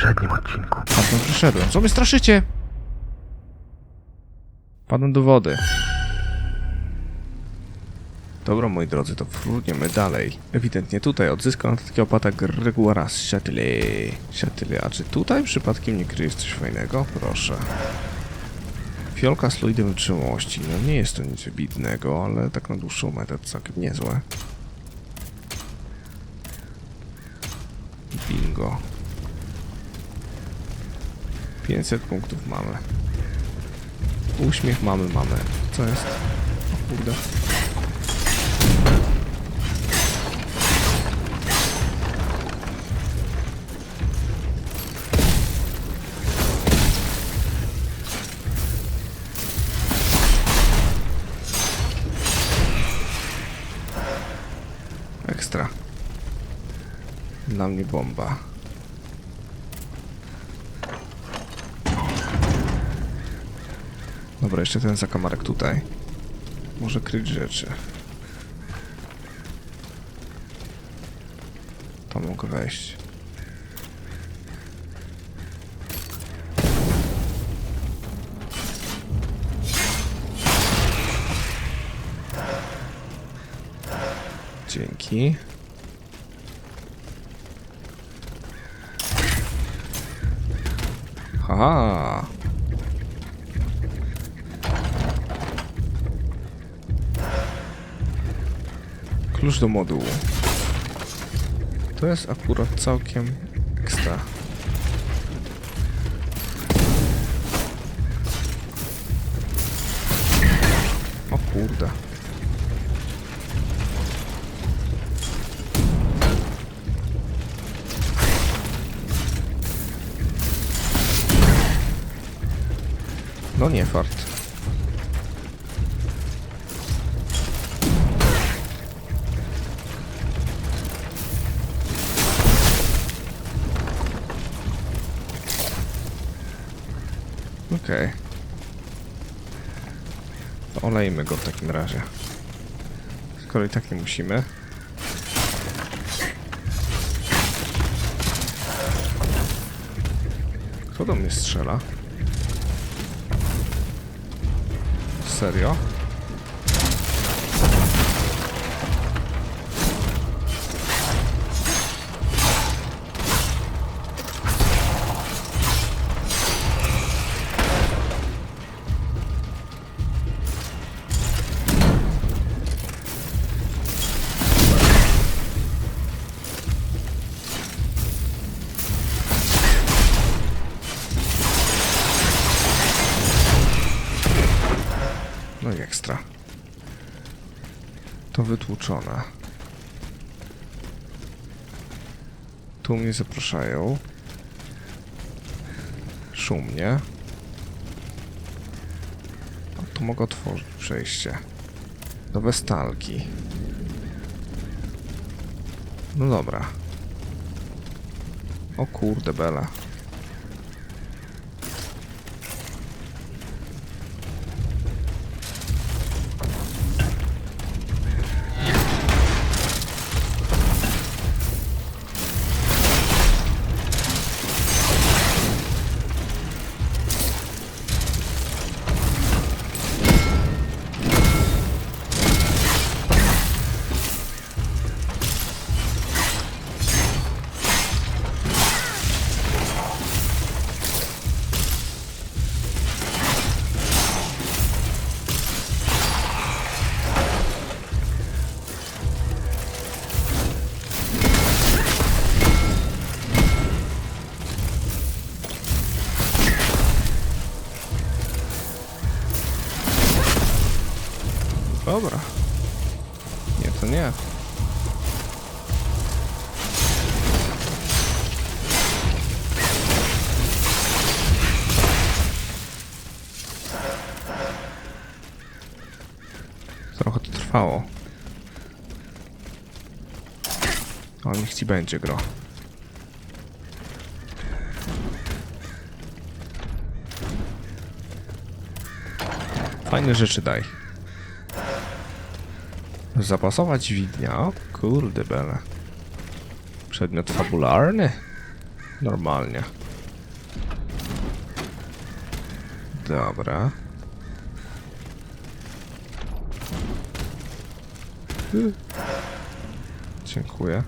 poprzednim odcinku. Tam przyszedłem. Co mnie straszycie? Padłem do wody. Dobra, moi drodzy, to fruniemy dalej. Ewidentnie tutaj odzyskał takiego opata gry oraz Stworzyli. A czy tutaj przypadkiem nie kryje coś fajnego? Proszę. Fiolka z fluidem wytrzymałości. No nie jest to nic wybitnego, ale tak na dłuższą metę to całkiem niezłe. Bingo. 500 punktów mamy. Uśmiech mamy. Co jest? O kurde. Ekstra. Dla mnie bomba. Dobra, jeszcze ten zakamarek tutaj. Może kryć rzeczy. Tam mogę wejść. Dzięki. Haha. Klucz do modułu. To jest akurat całkiem ekstra. O kurde. No nie fart. Okej. To olejmy go w takim razie. Skoro i tak nie musimy. Kto do mnie strzela? Serio? No i ekstra. To wytłuczone. Tu mnie zapraszają. Szumnie. A tu mogę otworzyć przejście. Nowe stalki. No dobra. O kurde bela. Dobra. Nie, to nie. Trochę to trwało. O, niech ci będzie, gro. Fajne rzeczy daj. Zapasowa dźwignia? O, kurde bele. Przedmiot fabularny? Normalnie. Dobra. Dziękuję.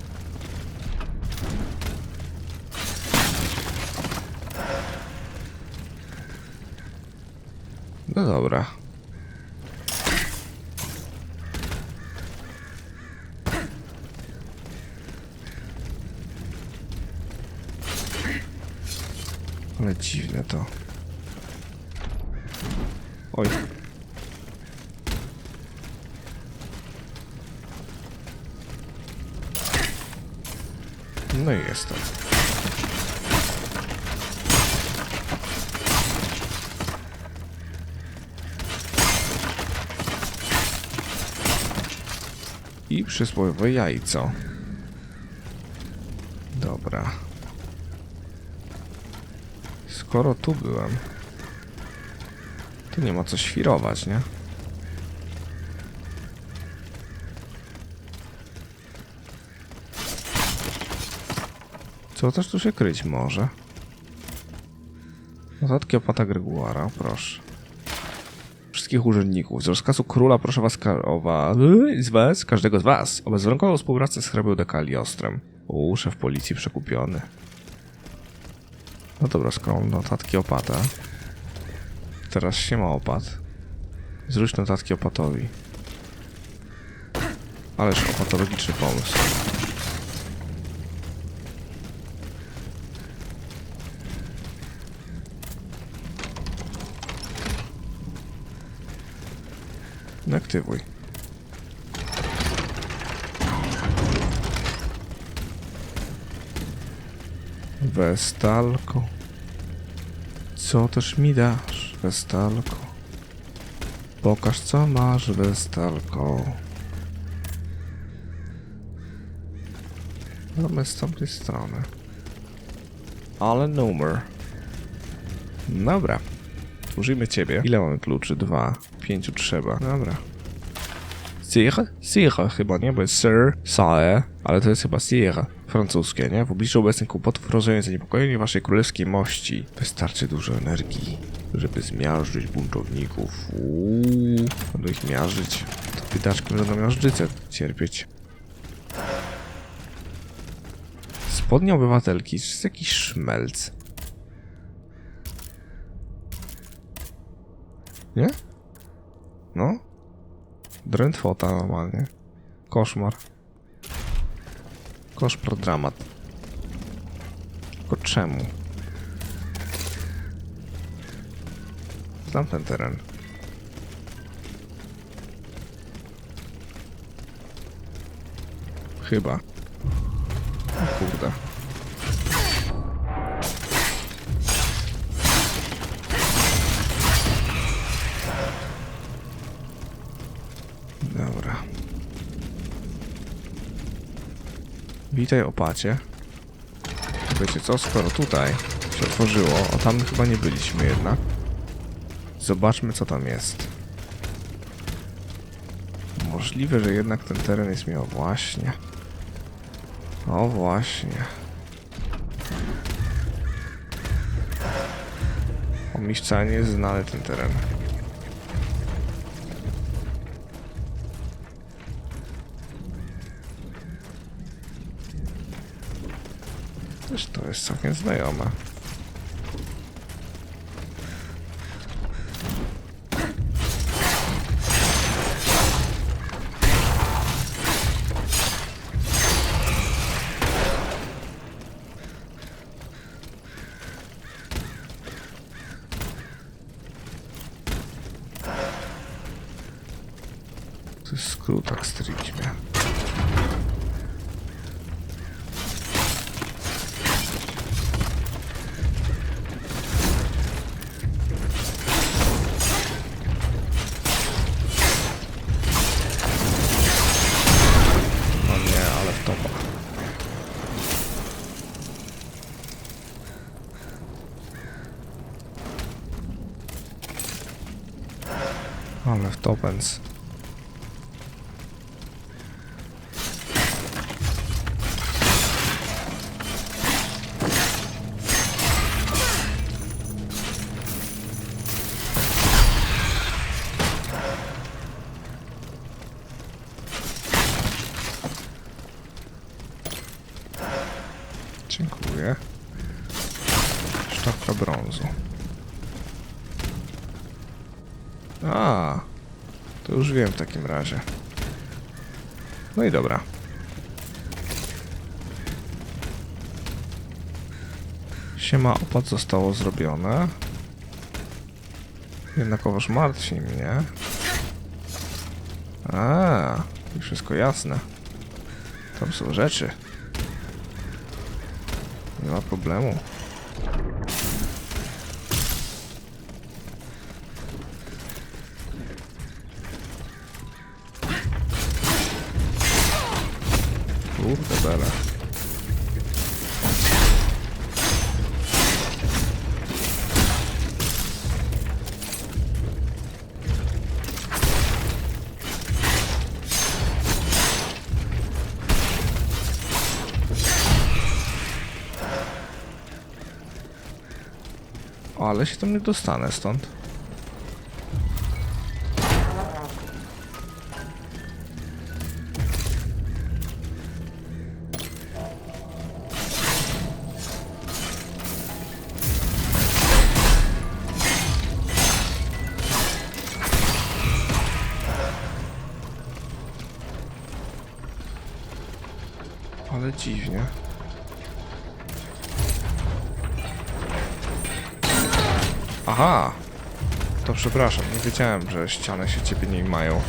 No dobra. Ale dziwne to. Oj. No i jestem. I przysłowiowe jajco. Dobra. Skoro tu byłem, to nie ma co świrować, nie? Co też tu się kryć może? Notatki opłata Greguara, proszę. Wszystkich urzędników. Z rozkazu króla proszę was każdego z was o bezwarunkową współpracę z hrabią Dekaliostrem. Szef policji przekupiony. No dobra, skoro mam notatki opata. Teraz się ma opat. Zwróć notatki opatowi. Ależ opatologiczny pomysł. No aktywuj. Westalko. Co też mi dasz, Westalko? Pokaż, co masz, Westalko. Mamy z tamtej strony. Ale numer. Dobra. Użyjmy ciebie. Ile mamy kluczy? 2. 5 trzeba. Dobra. Sir chyba, nie? Bo jest Sir, Sire, ale to jest chyba Sir. Francuskie, nie? W obliczu obecnych kłopotów rozumiem zaniepokojenie waszej królewskiej mości. Wystarczy dużo energii, żeby zmiażdżyć buntowników. Będą ich miażdżyć. To biedaczki będą miażdżycę cierpieć. Spodnie obywatelki. To jest jakiś szmelc. Nie? No? Drętwota normalnie. Koszmar. Koszmar, dramat. Tylko czemu? Znam ten teren. Chyba. O kurde. Dobra. Witaj, opacie. Wiecie co, skoro tutaj się otworzyło, o tam chyba nie byliśmy jednak. Zobaczmy, co tam jest. Możliwe, że jednak ten teren jest mi... O właśnie. O właśnie. O mi wcale nie jest znany ten teren. Też to jest całkiem znajome. To jest skrót tak stricte. Ale w topens. Trochę brązu. A, to już wiem w takim razie. No i dobra. Siema, opad zostało zrobione. Jednakowoż martwi mnie. A, i wszystko jasne. Tam są rzeczy. Nie ma problemu. Kurde bele. O, ale się tam nie dostanę stąd. Ale dziwnie. Aha! To przepraszam, nie wiedziałem, że ściany się ciebie nie mają.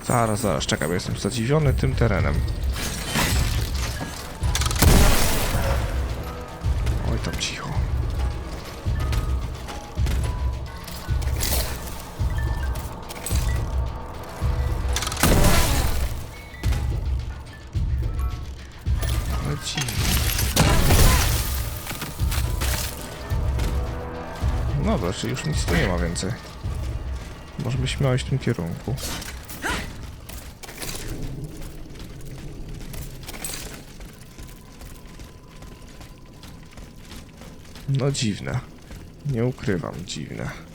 Zaraz, czekaj, bo jestem zadziwiony tym terenem. Oj, tam cicho. Ale dziwnie. Dobra, czyli już nic tu nie ma więcej. Może byś miał iść w tym kierunku. No dziwne. Nie ukrywam, dziwne.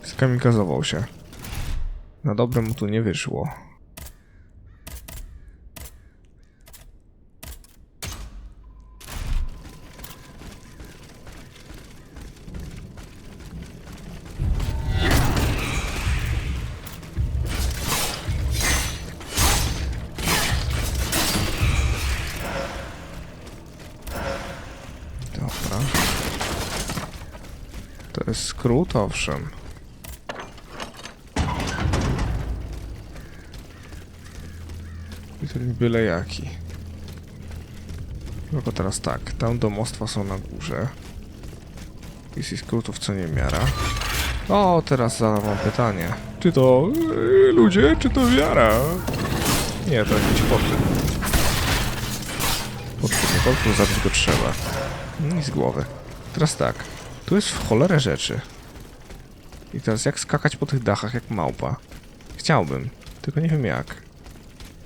Skamikazował się. Na dobre mu tu nie wyszło. Dobra. To jest skrót, owszem. I to nie byle jaki. Tylko teraz tak, tam domostwa są na górze. Jest skrótów co niemiara. O, teraz zadam pytanie. Czy to ludzie, czy to wiara? Nie, to jakiś potwór. Potwór, zabić go trzeba. I z głowy. Teraz tak, tu jest w cholerę rzeczy. I teraz jak skakać po tych dachach jak małpa? Chciałbym, tylko nie wiem jak.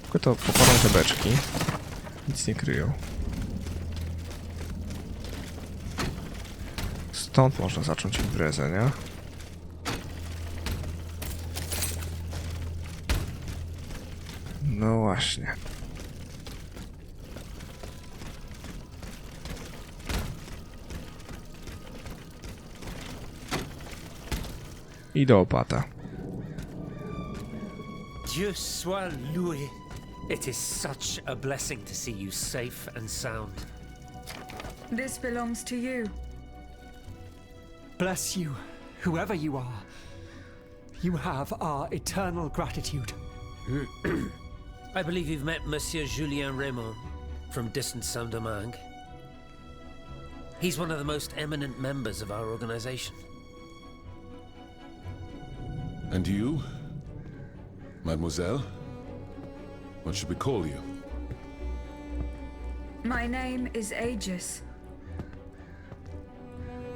Tylko to popalam te beczki. Nic nie kryją. Stąd można zacząć imprezę, nie? No właśnie. I do opata. Dieu soit loué. It is such a blessing to see you safe and sound. This belongs to you. Bless you, whoever you are. You have our eternal gratitude. I believe you've met Monsieur Julien Raymond from distant Saint-Domingue. He's one of the most eminent members of our organization. And you, mademoiselle? What should we call you? My name is Aegis.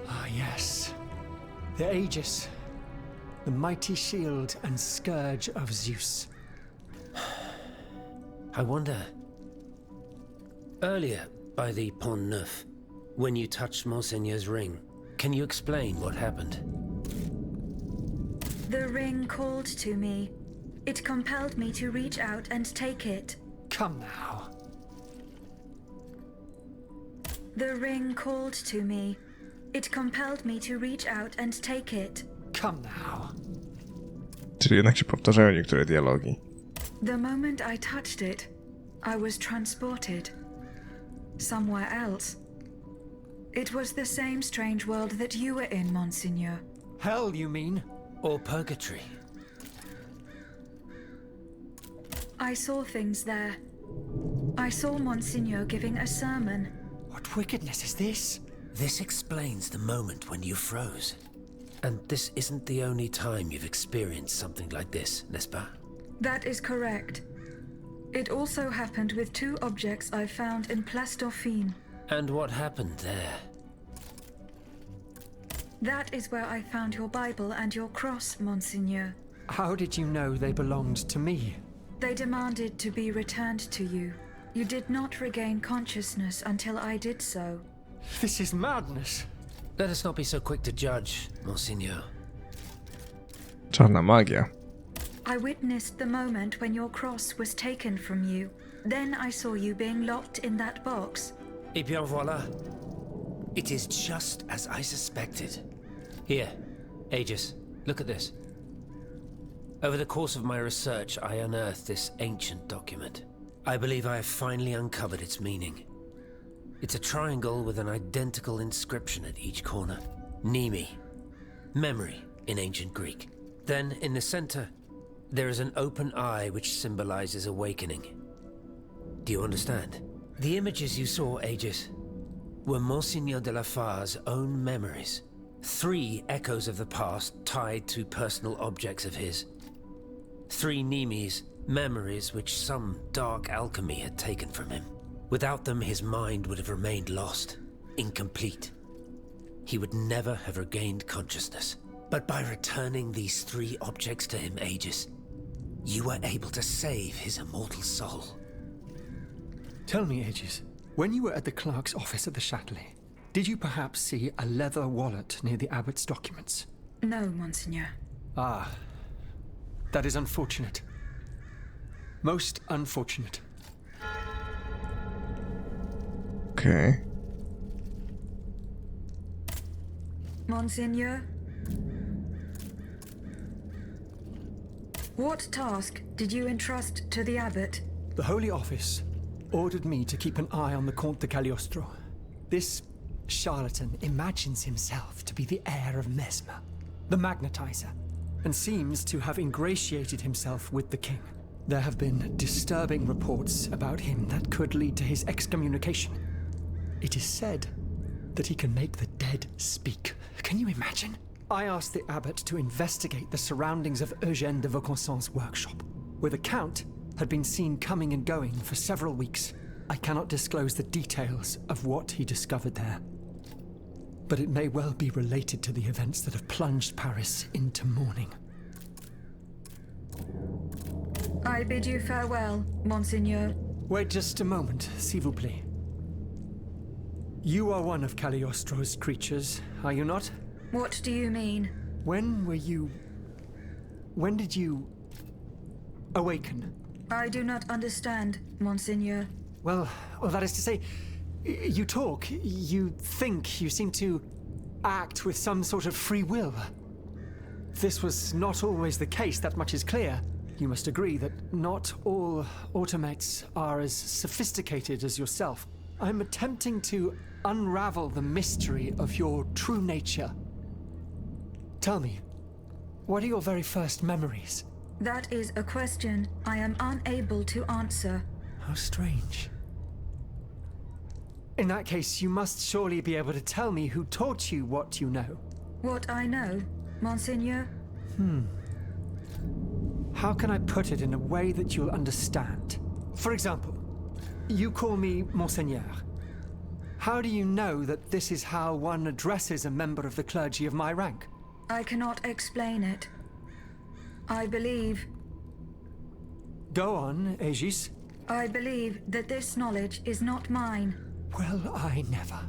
Ah, yes. The Aegis, the mighty shield and scourge of Zeus. I wonder. Earlier, by the Pont Neuf, when you touched Monseigneur's ring, can you explain what happened? The ring called to me. It compelled me to reach out and take it. Come now. The ring called to me. It compelled me to reach out and take it. Come now. Czyli jednak się powtarzają niektóre dialogi. The moment I touched it, I was transported. Somewhere else. It was the same strange world that you were in, Monseigneur. Hell, you mean? Or purgatory? I saw things there. I saw Monseigneur giving a sermon. What wickedness is this? This explains the moment when you froze. And this isn't the only time you've experienced something like this, n'est-ce pas? That is correct. It also happened with two objects I found in Place Dauphine. And what happened there? That is where I found your Bible and your cross, Monseigneur. How did you know they belonged to me? They demanded to be returned to you. You did not regain consciousness until I did so. This is madness. Let us not be so quick to judge, Monseigneur. Czarna magia. I witnessed the moment when your cross was taken from you. Then I saw you being locked in that box. Et bien voilà. It is just as I suspected. Here, Aegis, look at this. Over the course of my research, I unearthed this ancient document. I believe I have finally uncovered its meaning. It's a triangle with an identical inscription at each corner. Nemi, memory in ancient Greek. Then, in the center, there is an open eye which symbolizes awakening. Do you understand? The images you saw, Aegis, were Monseigneur de la Far's own memories. 3 echoes of the past tied to personal objects of his. 3 Nemes, memories which some dark alchemy had taken from him. Without them, his mind would have remained lost, incomplete. He would never have regained consciousness. But by returning these 3 objects to him, Aegis, you were able to save his immortal soul. Tell me, Aegis, when you were at the clerk's office at the Châtelet, did you perhaps see a leather wallet near the abbot's documents? No, Monseigneur. Ah, that is unfortunate. Most unfortunate. Okej. Monseigneur? What task did you entrust to the abbot? The Holy Office ordered me to keep an eye on the Comte de Cagliostro. This charlatan imagines himself to be the heir of Mesmer, the magnetizer, and seems to have ingratiated himself with the king. There have been disturbing reports about him that could lead to his excommunication. It is said that he can make the dead speak. Can you imagine? I asked the abbot to investigate the surroundings of Eugène de Vaucanson's workshop, where the count had been seen coming and going for several weeks. I cannot disclose the details of what he discovered there, but it may well be related to the events that have plunged Paris into mourning. I bid you farewell, Monseigneur. Wait just a moment, s'il vous plaît. You are one of Cagliostro's creatures, are you not? What do you mean? When did you awaken? I do not understand, Monseigneur. Well, that is to say, you talk, you think, you seem to act with some sort of free will. This was not always the case, that much is clear. You must agree that not all automates are as sophisticated as yourself. I'm attempting to unravel the mystery of your true nature. Tell me, what are your very first memories? That is a question I am unable to answer. How strange. In that case, you must surely be able to tell me who taught you what you know. What I know, Monseigneur? How can I put it in a way that you'll understand? For example, you call me Monseigneur. How do you know that this is how one addresses a member of the clergy of my rank? I cannot explain it. I believe. Go on, Aegis. I believe that this knowledge is not mine. Well, I never.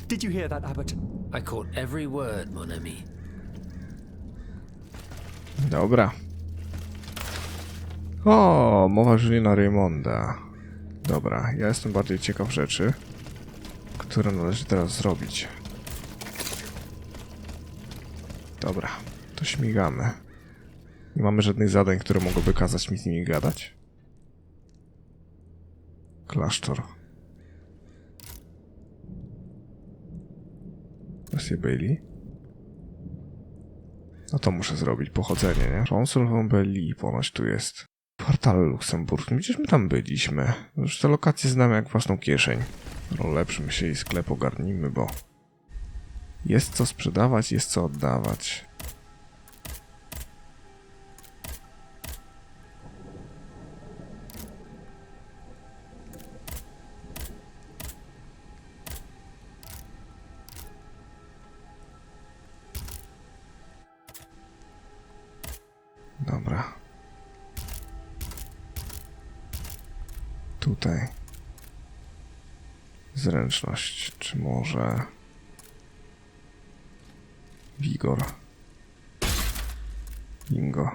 Did you hear that, Abbot? I caught every word, mon ami. Dobra. O, mowa Juliana Raymonda. Dobra, ja jestem bardziej ciekaw rzeczy, które należy teraz zrobić. Dobra, to śmigamy. Nie mamy żadnych zadań, które mogłyby kazać mi z nimi gadać. Klasztor. Messie Bailey. No to muszę zrobić, pochodzenie, nie? Consul Bailey ponoć tu jest. Kwartal Luksemburg. Przecież my tam byliśmy. Już te lokacje znamy jak własną kieszeń. No lepszym się i sklep ogarnijmy, bo jest co sprzedawać, jest co oddawać. Dobra. Tutaj. Zręczność, czy może wigor. Bingo.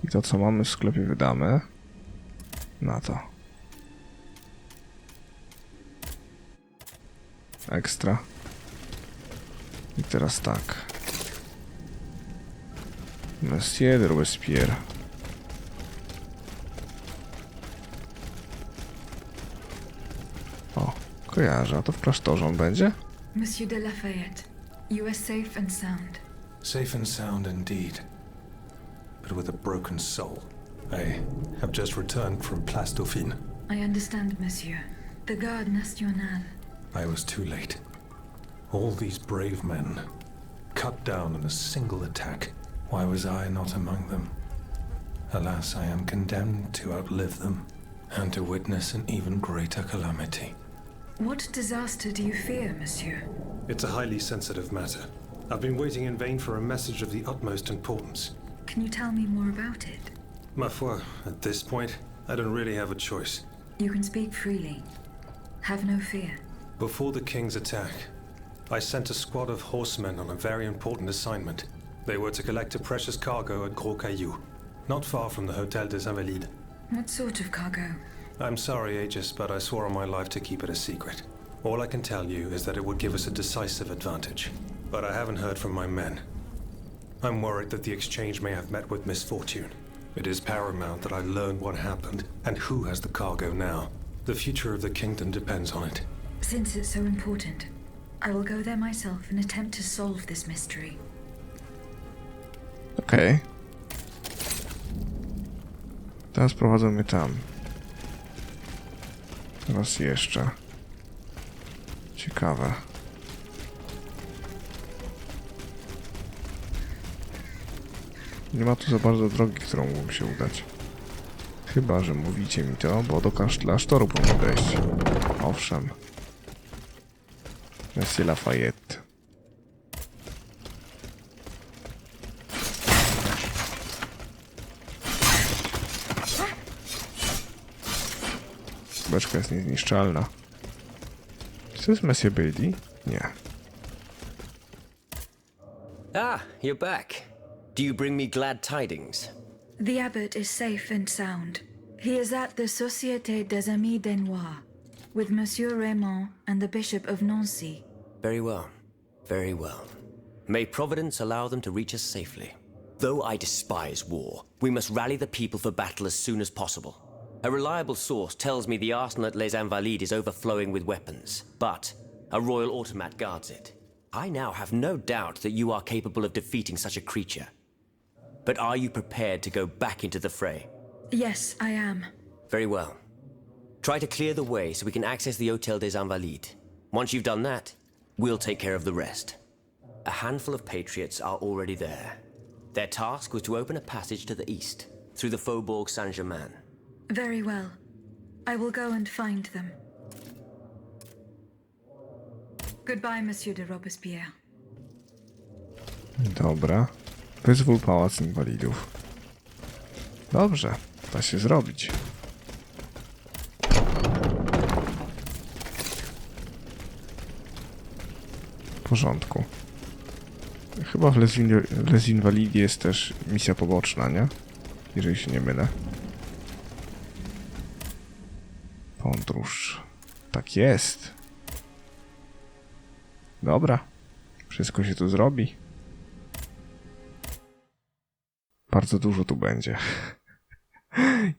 I to co mamy w sklepie wydamy na to. Ekstra. I teraz tak. Monsieur de Robespierre. O, kojarzę, a to w klasztorze on będzie? Monsieur de Lafayette, you are safe and sound. Safe and sound indeed, but with a broken soul. I have just returned from Place Dauphine. I understand, monsieur. The Garde Nationale. I was too late. All these brave men, cut down in a single attack. Why was I not among them? Alas, I am condemned to outlive them, and to witness an even greater calamity. What disaster do you fear, monsieur? It's a highly sensitive matter. I've been waiting in vain for a message of the utmost importance. Can you tell me more about it? Ma foi, at this point, I don't really have a choice. You can speak freely. Have no fear. Before the king's attack, I sent a squad of horsemen on a very important assignment. They were to collect a precious cargo at Gros Caillou, not far from the Hôtel des Invalides. What sort of cargo? I'm sorry, Aegis, but I swore on my life to keep it a secret. All I can tell you is that it would give us a decisive advantage. But I haven't heard from my men. I'm worried that the exchange may have met with misfortune. It is paramount that I learn what happened and who has the cargo now. The future of the kingdom depends on it. Since it's so important, I will go there myself and attempt to solve this mystery. Okej. Teraz prowadzą mnie tam. Teraz jeszcze. Ciekawe. Nie ma tu za bardzo drogi, którą mógłbym się udać. Chyba, że mówicie mi to, bo do klasztoru powinien dojść. Owszem. Monsieur Lafayette. Beczka jest niezniszczalna. Czy to jest Monsieur Bailey? Nie. Ah, you're back. Do you bring me glad tidings? The abbot is safe and sound. He is at the Société des Amis des Noirs, with Monsieur Raymond and the Bishop of Nancy. Very well. Very well. May Providence allow them to reach us safely. Though I despise war, we must rally the people for battle as soon as possible. A reliable source tells me the arsenal at Les Invalides is overflowing with weapons, but a royal automat guards it. I now have no doubt that you are capable of defeating such a creature. But are you prepared to go back into the fray? Yes, I am. Very well. Try to clear the way so we can access the Hôtel des Invalides. Once you've done that, we'll take care of the rest. A handful of patriots are already there. Their task was to open a passage to the east, through the Faubourg Saint-Germain. Very well. I will go and find them. Goodbye, Monsieur de Robespierre. Dobra. Wyzwól pałac inwalidów. Dobrze, da się zrobić. W porządku. Chyba w Les Invalides jest też misja poboczna, nie? Jeżeli się nie mylę. Podróż. Tak jest. Dobra. Wszystko się tu zrobi. Bardzo dużo tu będzie.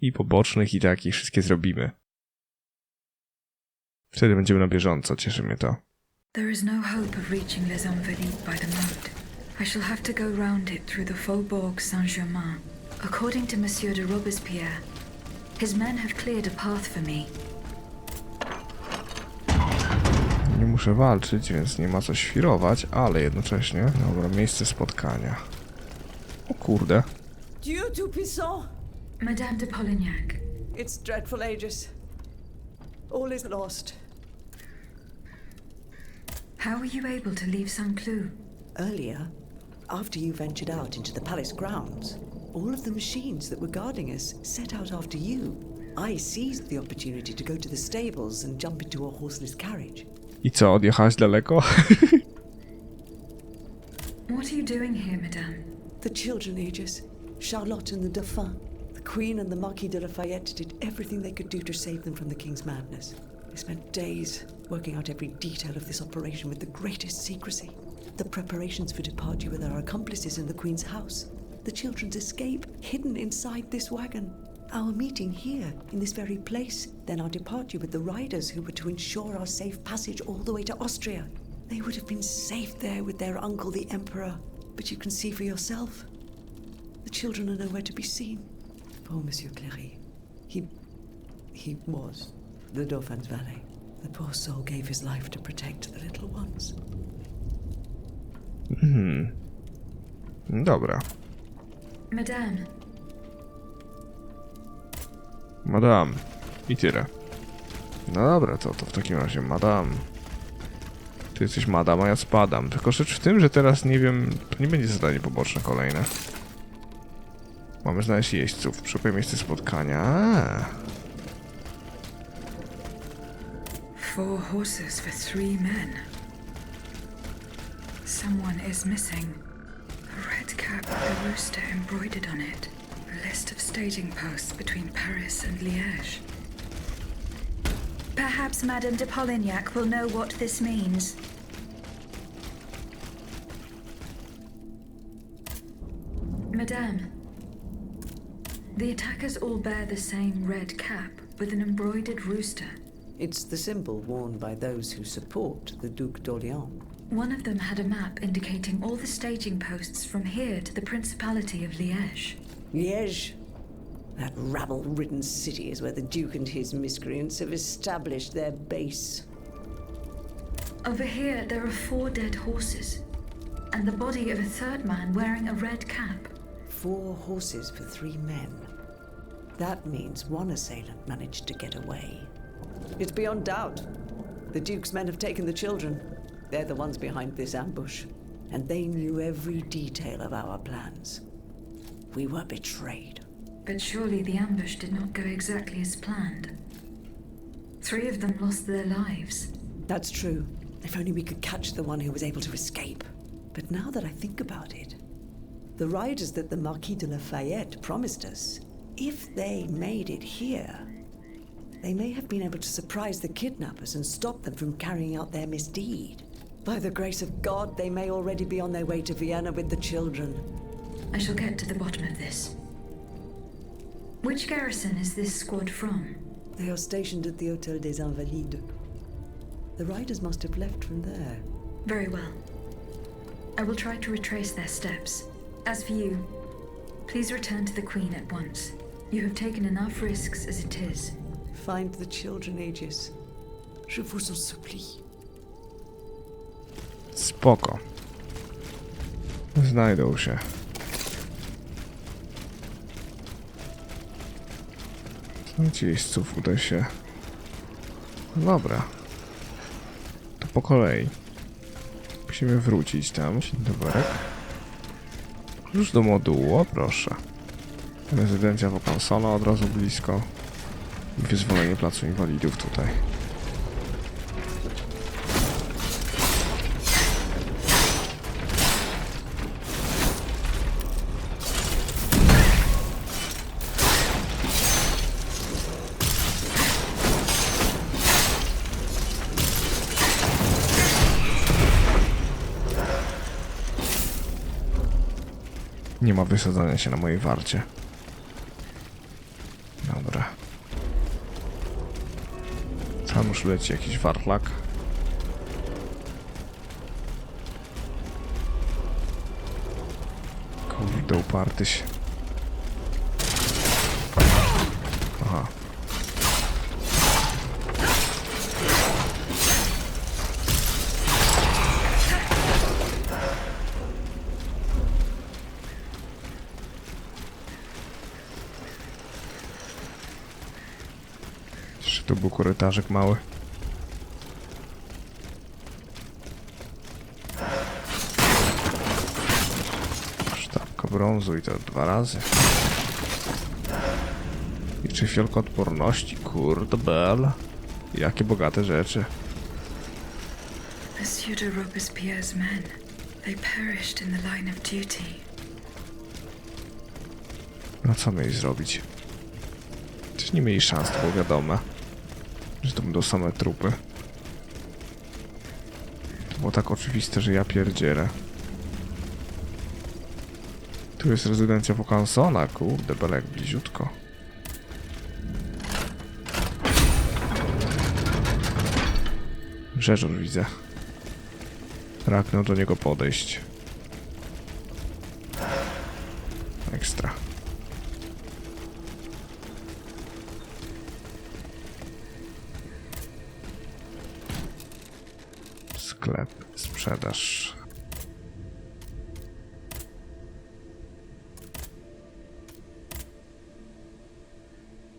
I pobocznych, i takich. Wszystkie zrobimy. Wtedy będziemy na bieżąco. Cieszy mnie to. There is no hope of reaching Les Invalides by the moat. I shall have to go round it through the Faubourg Saint-Germain. According to Monsieur de Robespierre, his men have cleared a path for me. Nie muszę walczyć, więc nie ma co świrować, ale jednocześnie... Dobra, miejsce spotkania. O kurde. Dieu tout-puissant! Madame de Polignac. It's dreadful, Aegis. All is lost. How were you able to leave Saint-Cloud? Earlier, after you ventured out into the palace grounds, all of the machines that were guarding us set out after you. I seized the opportunity to go to the stables and jump into a horseless carriage. I co, odjechałaś daleko? What are you doing here, madame? The children, Aegis. Charlotte and the Dauphin. The Queen and the Marquis de Lafayette did everything they could do to save them from the King's madness. They spent days working out every detail of this operation with the greatest secrecy. The preparations for departure with our accomplices in the Queen's house. The children's escape, hidden inside this wagon. Our meeting here, in this very place. Then our departure with the riders who were to ensure our safe passage all the way to Austria. They would have been safe there with their uncle, the Emperor. But you can see for yourself. The children are nowhere to be seen. Poor Monsieur Cléry. He was the Dauphin's valet. The poor soul gave his life to protect the little ones. Dobra. Madame. Madame. I tyle. No dobra, to w takim razie Madame. Ty jesteś Madame, a ja spadam. Tylko rzecz w tym, że teraz nie wiem... To nie będzie zadanie poboczne kolejne. Mamy znaleźć jeźdźców. Szukaj miejsce spotkania. 4 horses for 3 men. Someone is missing. A red cap with a rooster embroidered on it. A list of staging posts between Paris and Liège. Perhaps Madame de Polignac will know what this means. Madame, the attackers all bear the same red cap with an embroidered rooster. It's the symbol worn by those who support the Duc d'Orléans. One of them had a map indicating all the staging posts from here to the Principality of Liège. Liège? That rabble-ridden city is where the Duke and his miscreants have established their base. Over here, there are 4 dead horses, and the body of a 3rd man wearing a red cap. 4 horses for 3 men. That means one assailant managed to get away. It's beyond doubt. The Duke's men have taken the children. They're the ones behind this ambush, and they knew every detail of our plans. We were betrayed. But surely the ambush did not go exactly as planned. 3 of them lost their lives. That's true. If only we could catch the one who was able to escape. But now that I think about it, the riders that the Marquis de Lafayette promised us, if they made it here, they may have been able to surprise the kidnappers and stop them from carrying out their misdeed. By the grace of God, they may already be on their way to Vienna with the children. I shall get to the bottom of this. Which garrison is this squad from? They are stationed at the Hôtel des Invalides. The riders must have left from there. Very well. I will try to retrace their steps. As for you, please return to the Queen at once. You have taken enough risks as it is. Find the children, Aegis. Je vous en supplie. Spoko. Znajdą się. Znajdźcie jeźdźców, uda się. No dobra. To po kolei. Musimy wrócić tam. Doberek. Już do modułu, o proszę. Rezydencja Wokansona od razu blisko. Wyzwolenie placu inwalidów tutaj. Nie ma wysadzania się na mojej warcie. Dobra. Tam już leci jakiś warlak. Kurde, upartyś. Aha. Tu był korytarzek mały. Sztabka brązu i to 2 razy. I czy fiolka odporności? Kurde bel. Jakie bogate rzeczy. Monsieur de Robespierre's men. They perished in the line of duty. No co mieli zrobić? Też nie mieli szans, to było wiadome. Że to będą same trupy. To było tak oczywiste, że ja pierdzielę. Tu jest rezydencja Wokansona, kurde, belek bliziutko. Rzeczor widzę. Pragnę do niego podejść. Ekstra. Sklep, sprzedaż.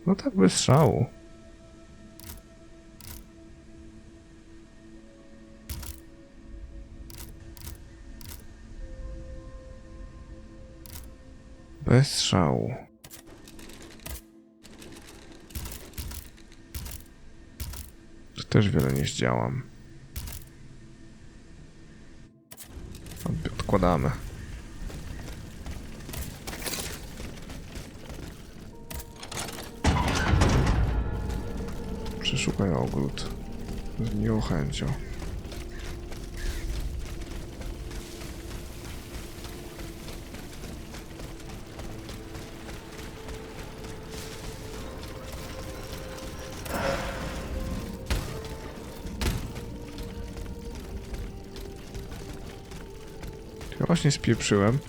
No tak bez szału. Bez szału. Tu też wiele nie zdziałam. Odkładamy. Przeszukaj ogród. Z miłą chęcią. Ja właśnie spieprzyłem.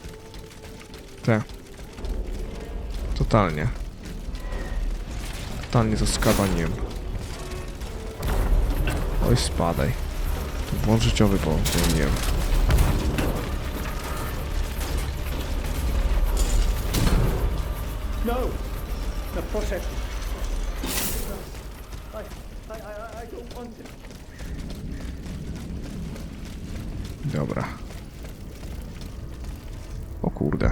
Totalnie. Totalnie to skawaniłem. Oj, spadaj. To błąd życiowy popełniłem. No! No proszę. I don't want it. Dobra. O kurde.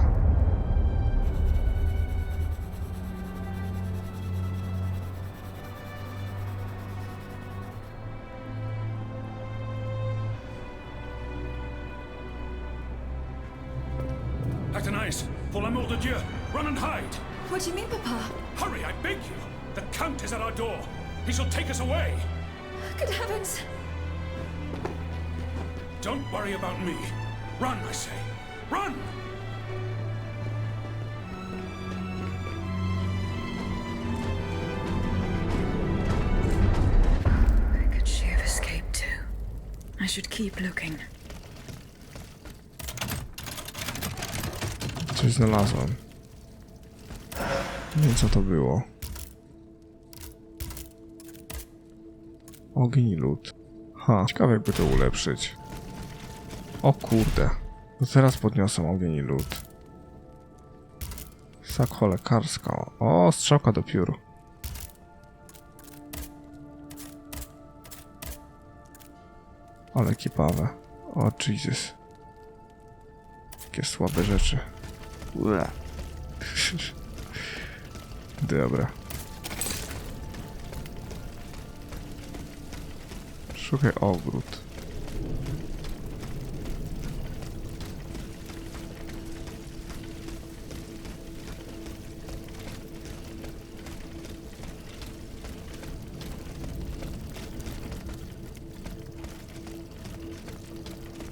Actonise, pour l'amour de Dieu, run and hide! What do you mean, Papa? Hurry, I beg you! The Count is at our door. He shall take us away. Good heavens! Don't worry about me. Run, I say. Run! Could she have escaped too? I should keep looking. Coś znalazłem. Nie wiem co to było. Ogień i lód. Ciekawe jakby to ulepszyć. O kurde. To teraz podniosę ogień i lód. Sakwa lekarska. O, strzałka do piór. Ale kipawe. O, Jesus. Jakie słabe rzeczy. Ue. Dobra. Szukaj ogród.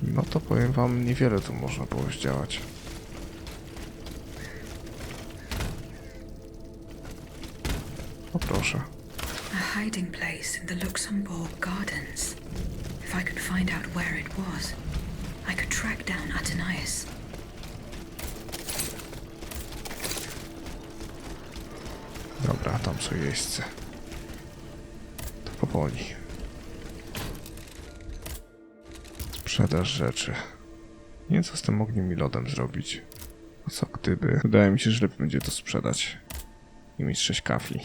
No to powiem wam, niewiele tu można było zdziałać. O proszę. A hiding place in the Luxembourg Gardens. If I could find out where it was, I could track down Athenais. Dobra, tam są jeźdźcy. To powoli. Sprzedaż rzeczy. Nie wiem, co z tym ogniem i lodem zrobić. A co gdyby? Wydaje mi się, że lepiej będzie to sprzedać. I mieć 6 kafli.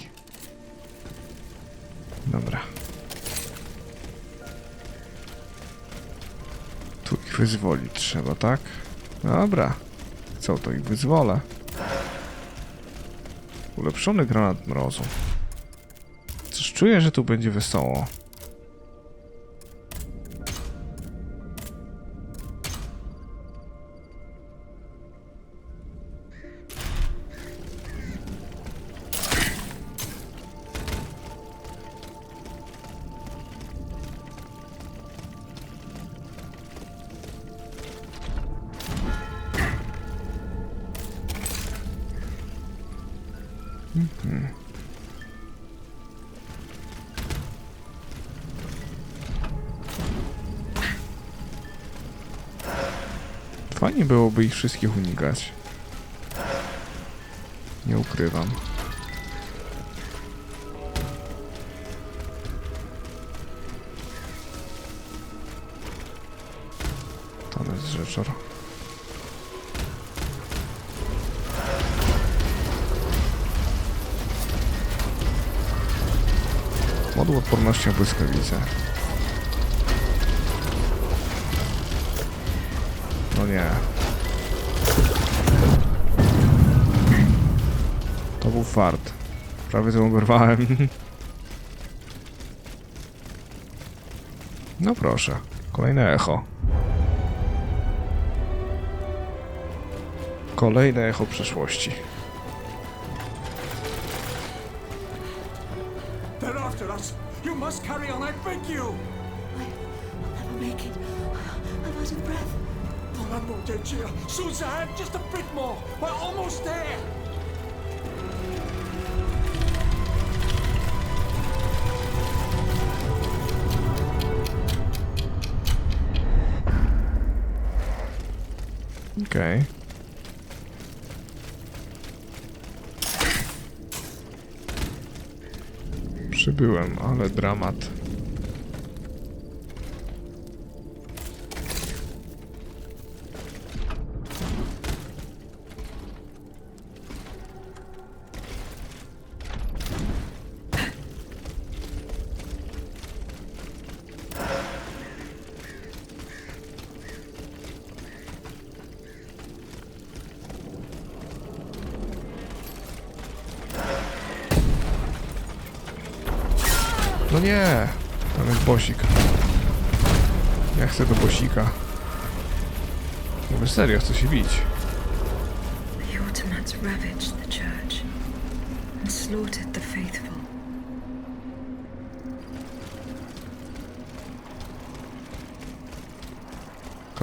Dobra. Tu ich wyzwolić trzeba, tak? Dobra. Co to ich wyzwolę? Ulepszony granat mrozu. Coś czuję, że tu będzie wesoło. Fajnie byłoby ich wszystkich unikać. Nie ukrywam. Tam jest rzeczor. Moduł odporności na błyskawice. No nie. To był fart. Prawie to oberwałem. No proszę. Kolejne echo. Kolejne echo przeszłości. They're after us. You must carry on, I beg you. I'll never make it. I'm out of breath. Pour un mot de Dieu. Suzanne, just a bit more. We're almost there. Okej. Przybyłem, ale dramat. No nie! Tam jest bosik. Ja chcę do bosika. Mówię serio, chcę się bić. The Ottomans ravaged the church and slaughtered the faithful.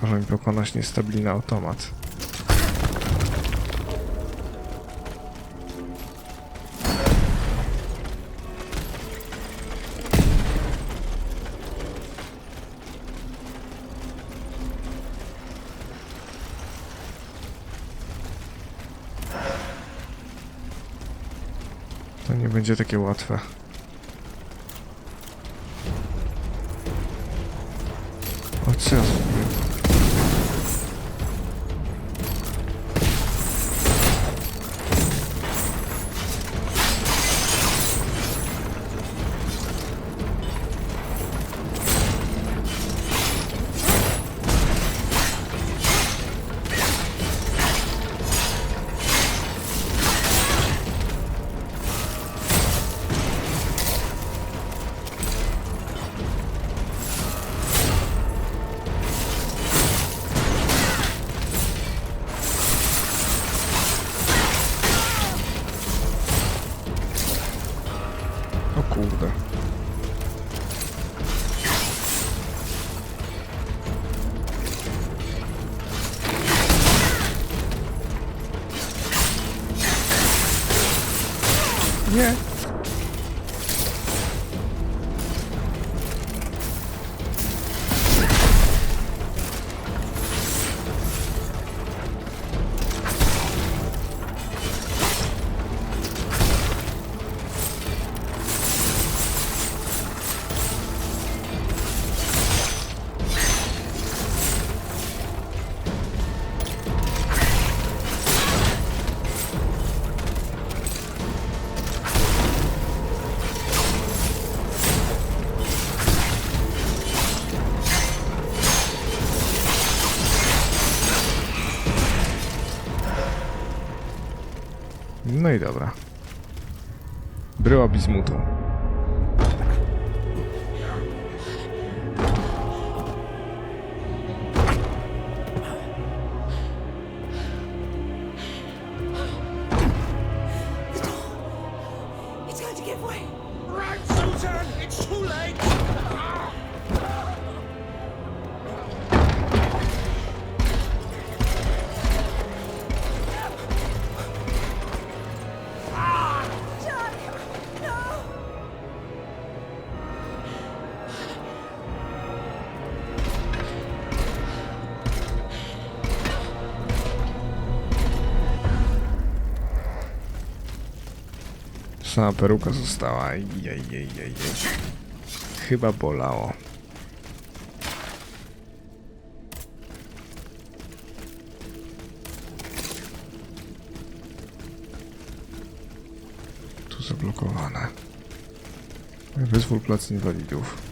Każe mi pokonać niestabilny automat. To nie będzie takie łatwe. O co ja zrobiłem? Nie! No i dobra. Bryła bizmutu. It's going to give way. Right, Susan! It's too late! Sama peruka została. Jej. Chyba bolało. Tu zablokowane. Wyzwól plac inwalidów.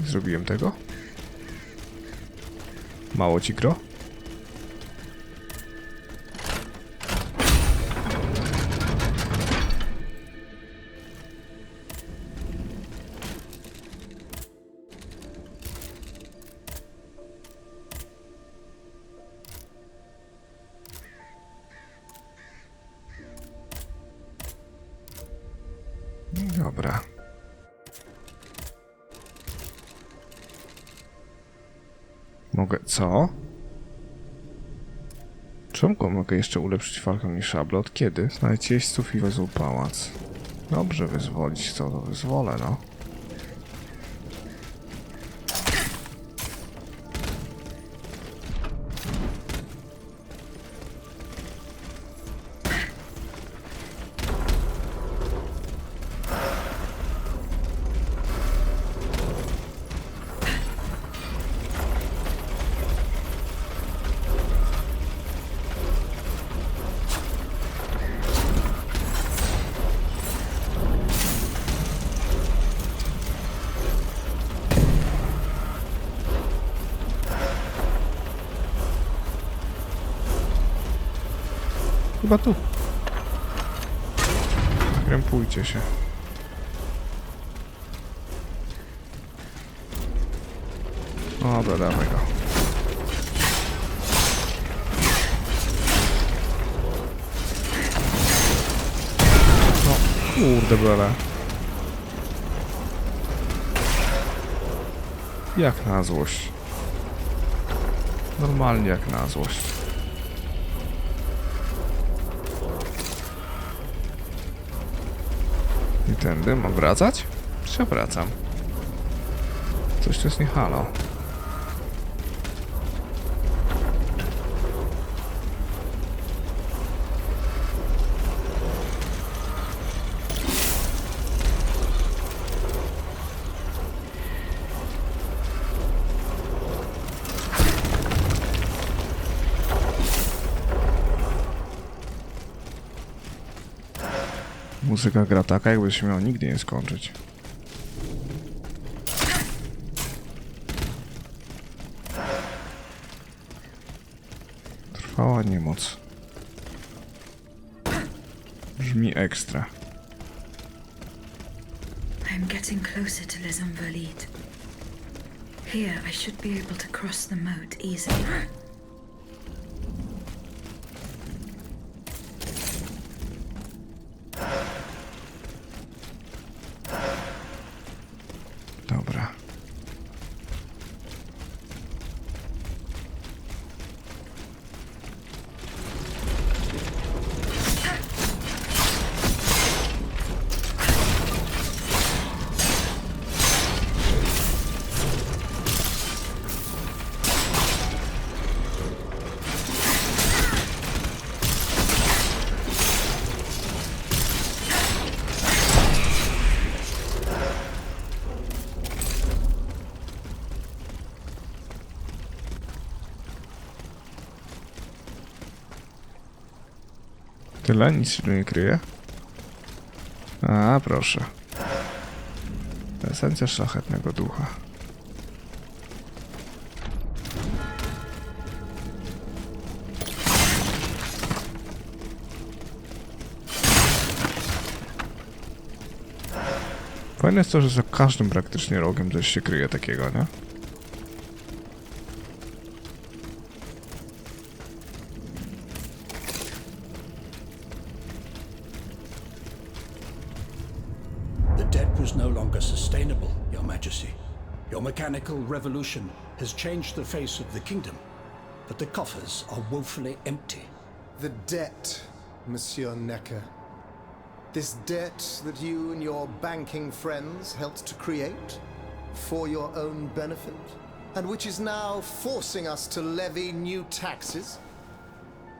Nie zrobiłem tego? Mało ci gro? Dobra. Mogę... Co? Czemu mogę jeszcze ulepszyć falką i szablę? Od kiedy? Znajdź jeźdźców i wezwał pałac. Dobrze wyzwolić, co to wyzwolę, no. Chyba tu. Krępujcie się. Dobra, dawaj go. No, kurde bele. Jak na złość. Normalnie jak na złość. I tędy mam wracać? Czy wracam? Coś tu jest nie halo. Muzyka gra taka, jakby się miała nigdy nie skończyć. Trwała niemoc. Brzmi ekstra. I'm getting closer to Les Invalides. Here I should be able to cross the moat easily. Dobra. Tyle? Nic się tu nie kryje? A, proszę. Esencja szlachetnego ducha. Fajne jest to, że za każdym praktycznie rogiem coś się kryje takiego, nie? The debt was no longer sustainable, Your Majesty. Your mechanical revolution has changed the face of the kingdom, but the coffers are woefully empty. The debt, Monsieur Necker. This debt that you and your banking friends helped to create for your own benefit, and which is now forcing us to levy new taxes?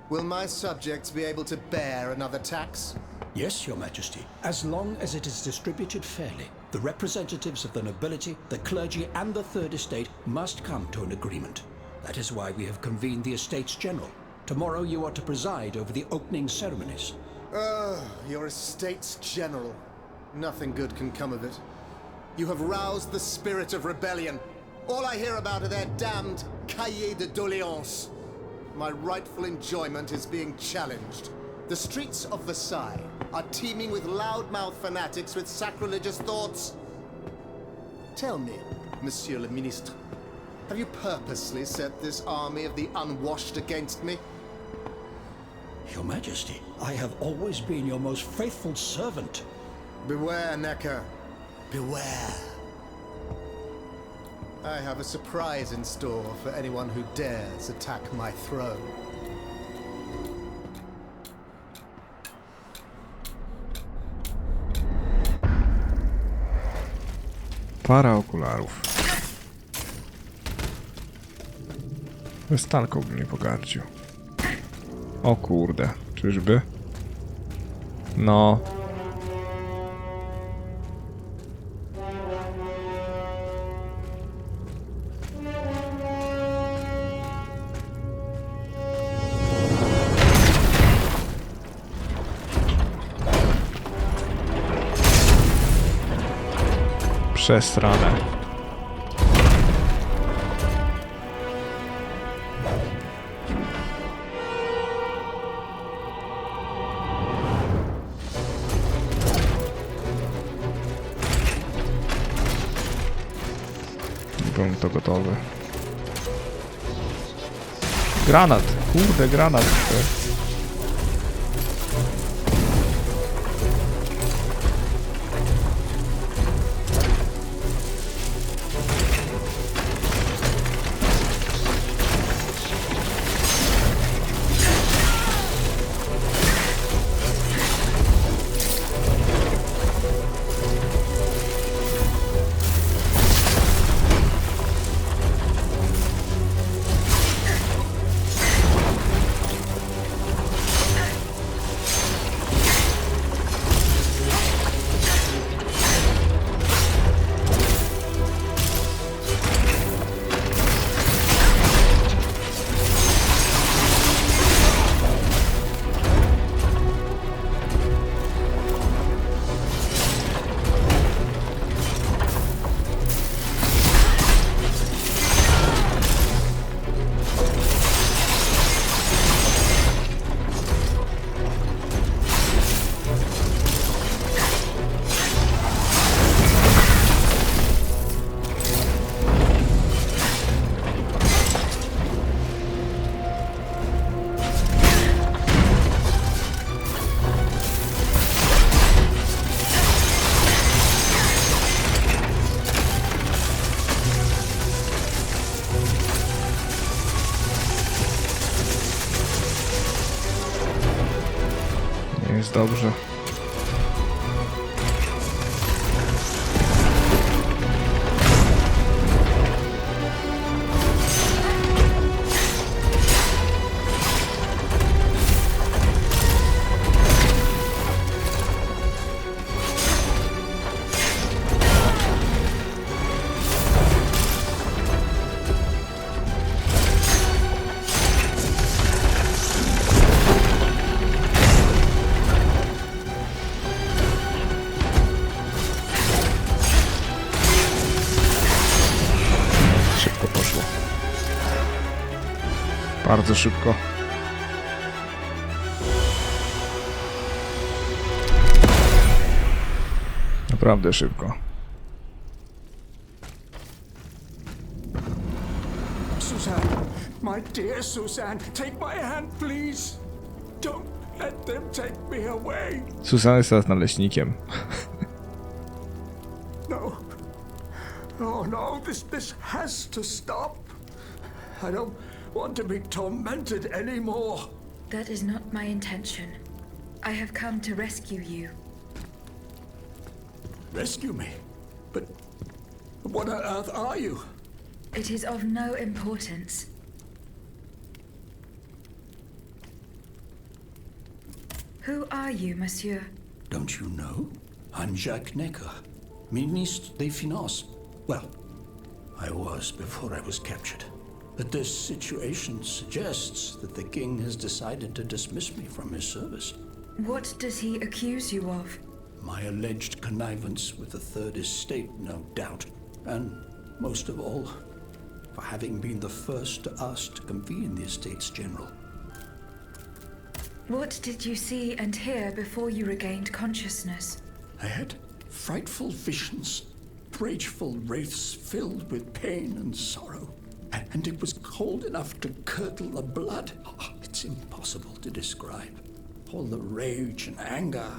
Will my subjects be able to bear another tax? Yes, Your Majesty, as long as it is distributed fairly. The representatives of the nobility, the clergy, and the Third Estate must come to an agreement. That is why we have convened the Estates General. Tomorrow you are to preside over the opening ceremonies. Your Estates General. Nothing good can come of it. You have roused the spirit of rebellion. All I hear about are their damned cahiers de doléances. My rightful enjoyment is being challenged. The streets of Versailles are teeming with loudmouth fanatics with sacrilegious thoughts. Tell me, Monsieur le Ministre, have you purposely set this army of the unwashed against me? Your Majesty, I have always been your most faithful servant. Beware, Necker. Beware. I have a surprise in store for anyone who dares attack my throne. Para okularów. Wystalką bym nie pogardził. O kurde, czyżby? No. Przesrane. Byłem to gotowy. Granat! Kurde, granat! Jest dobrze. Bardzo szybko. Naprawdę szybko. Suzanne, my dear Suzanne, take my hand, please. Don't let them take me away. Suzanne jest teraz naleśnikiem. No. Oh no, this has to stop. I don't want to be tormented anymore. That is not my intention. I have come to rescue you. Rescue me? But what on earth are you? It is of no importance. Who are you, monsieur? Don't you know? I'm Jacques Necker, Ministre des Finances. Well, I was before I was captured. But this situation suggests that the king has decided to dismiss me from his service. What does he accuse you of? My alleged connivance with the Third Estate, no doubt. And, most of all, for having been the first to ask to convene the Estates General. What did you see and hear before you regained consciousness? I had frightful visions, rageful wraiths filled with pain and sorrow. And it was cold enough to curdle the blood. It's impossible to describe. All the rage and anger.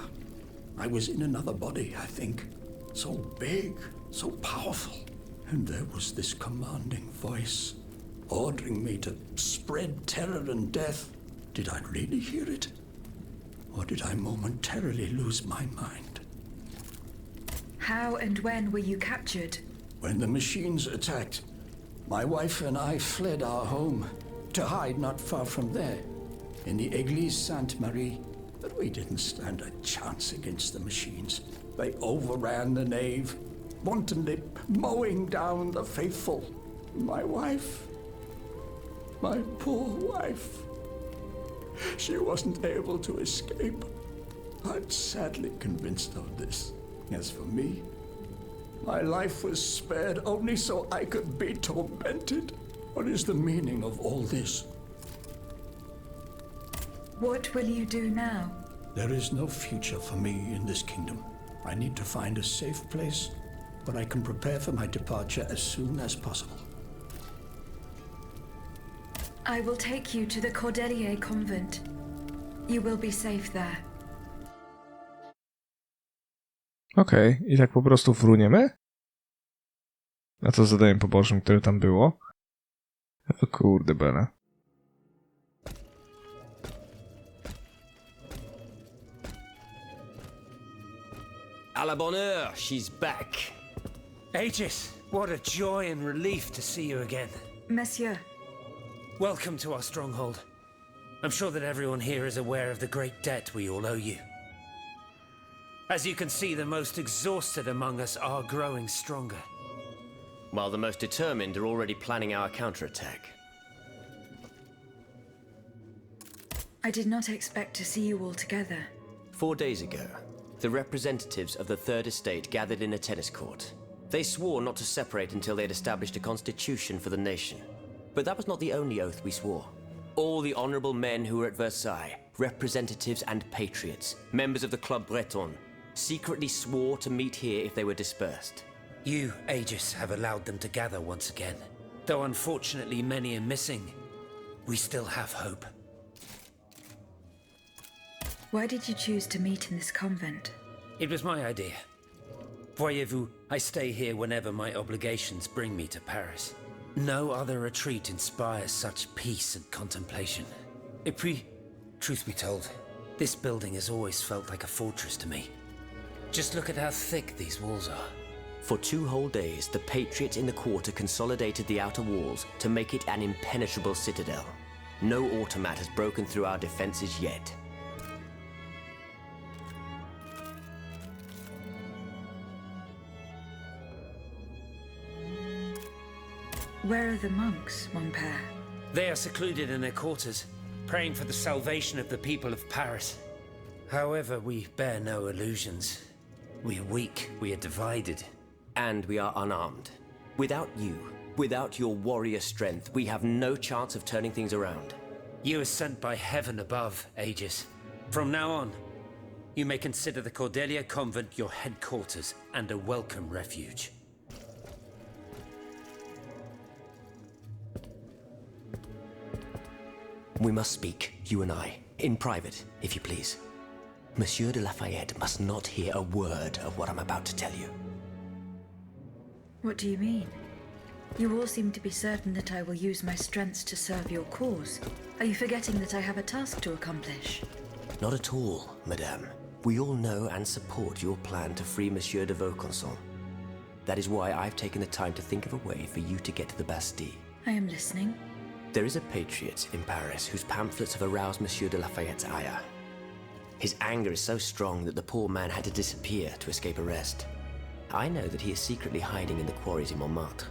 I was in another body, I think. So big, so powerful. And there was this commanding voice, ordering me to spread terror and death. Did I really hear it? Or did I momentarily lose my mind? How and when were you captured? When the machines attacked, my wife and I fled our home to hide not far from there, in the Église Sainte-Marie. But we didn't stand a chance against the machines. They overran the nave, wantonly mowing down the faithful. My wife, my poor wife, she wasn't able to escape. I'm sadly convinced of this. As for me, my life was spared only so I could be tormented. What is the meaning of all this? What will you do now? There is no future for me in this kingdom. I need to find a safe place where I can prepare for my departure as soon as possible. I will take you to the Cordelier convent. You will be safe there. Okej, i tak po prostu fruniemy? Na to zadaniem pobocznym, które tam było? O kurde bele. À la bonne heure, she's back. Aegis, what a joy and relief to see you again. Monsieur, Welcome to our stronghold. I'm sure that everyone here is aware of the great debt we all owe you. As you can see, the most exhausted among us are growing stronger. While the most determined are already planning our counterattack. I did not expect to see you all together. 4 days ago, the representatives of the Third Estate gathered in a tennis court. They swore not to separate until they had established a constitution for the nation. But that was not the only oath we swore. All the honorable men who were at Versailles, representatives and patriots, members of the Club Breton, secretly swore to meet here if they were dispersed. You, Aegis, have allowed them to gather once again. Though unfortunately many are missing, we still have hope. Why did you choose to meet in this convent? It was my idea. Voyez-vous, I stay here whenever my obligations bring me to Paris. No other retreat inspires such peace and contemplation. Et puis, truth be told, this building has always felt like a fortress to me. Just look at how thick these walls are. For 2 whole days, the patriots in the quarter consolidated the outer walls to make it an impenetrable citadel. No automat has broken through our defenses yet. Where are the monks, mon père? They are secluded in their quarters, praying for the salvation of the people of Paris. However, we bear no illusions. We are weak, we are divided. And we are unarmed. Without you, without your warrior strength, we have no chance of turning things around. You were sent by heaven above, Aegis. From now on, you may consider the Cordelia Convent your headquarters and a welcome refuge. We must speak, you and I, in private, if you please. Monsieur de Lafayette must not hear a word of what I'm about to tell you. What do you mean? You all seem to be certain that I will use my strengths to serve your cause. Are you forgetting that I have a task to accomplish? Not at all, madame. We all know and support your plan to free Monsieur de Vaucanson. That is why I've taken the time to think of a way for you to get to the Bastille. I am listening. There is a patriot in Paris whose pamphlets have aroused Monsieur de Lafayette's ire. His anger is so strong that the poor man had to disappear to escape arrest. I know that he is secretly hiding in the quarries in Montmartre.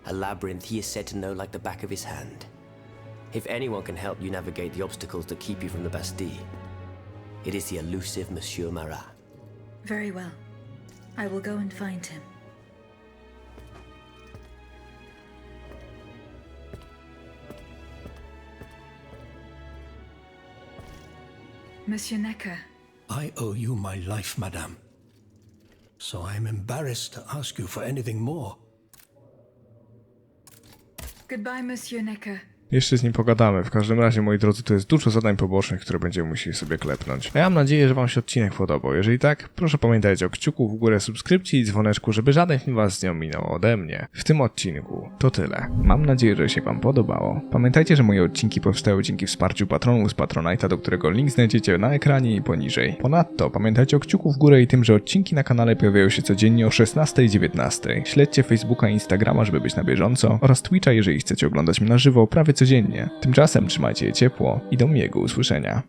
A labyrinth he is said to know like the back of his hand. If anyone can help you navigate the obstacles that keep you from the Bastille, it is the elusive Monsieur Marat. Very well. I will go and find him. Monsieur Necker. I owe you my life, madame. So I am embarrassed to ask you for anything more. Goodbye, Monsieur Necker. Jeszcze z nim pogadamy. W każdym razie, moi drodzy, to jest dużo zadań pobocznych, które będziemy musieli sobie klepnąć. A ja mam nadzieję, że wam się odcinek podobał. Jeżeli tak, proszę pamiętajcie o kciuku w górę, subskrypcji i dzwoneczku, żeby żaden film was nie ominął ode mnie. W tym odcinku to tyle. Mam nadzieję, że się wam podobało. Pamiętajcie, że moje odcinki powstały dzięki wsparciu patronów z Patronite'a, do którego link znajdziecie na ekranie i poniżej. Ponadto pamiętajcie o kciuku w górę i tym, że odcinki na kanale pojawiają się codziennie o 16 i 19. Śledźcie Facebooka i Instagrama, żeby być na bieżąco, oraz Twitcha, jeżeli chcecie oglądać mnie na żywo prawie codziennie. Tymczasem trzymajcie je ciepło i do miłego usłyszenia.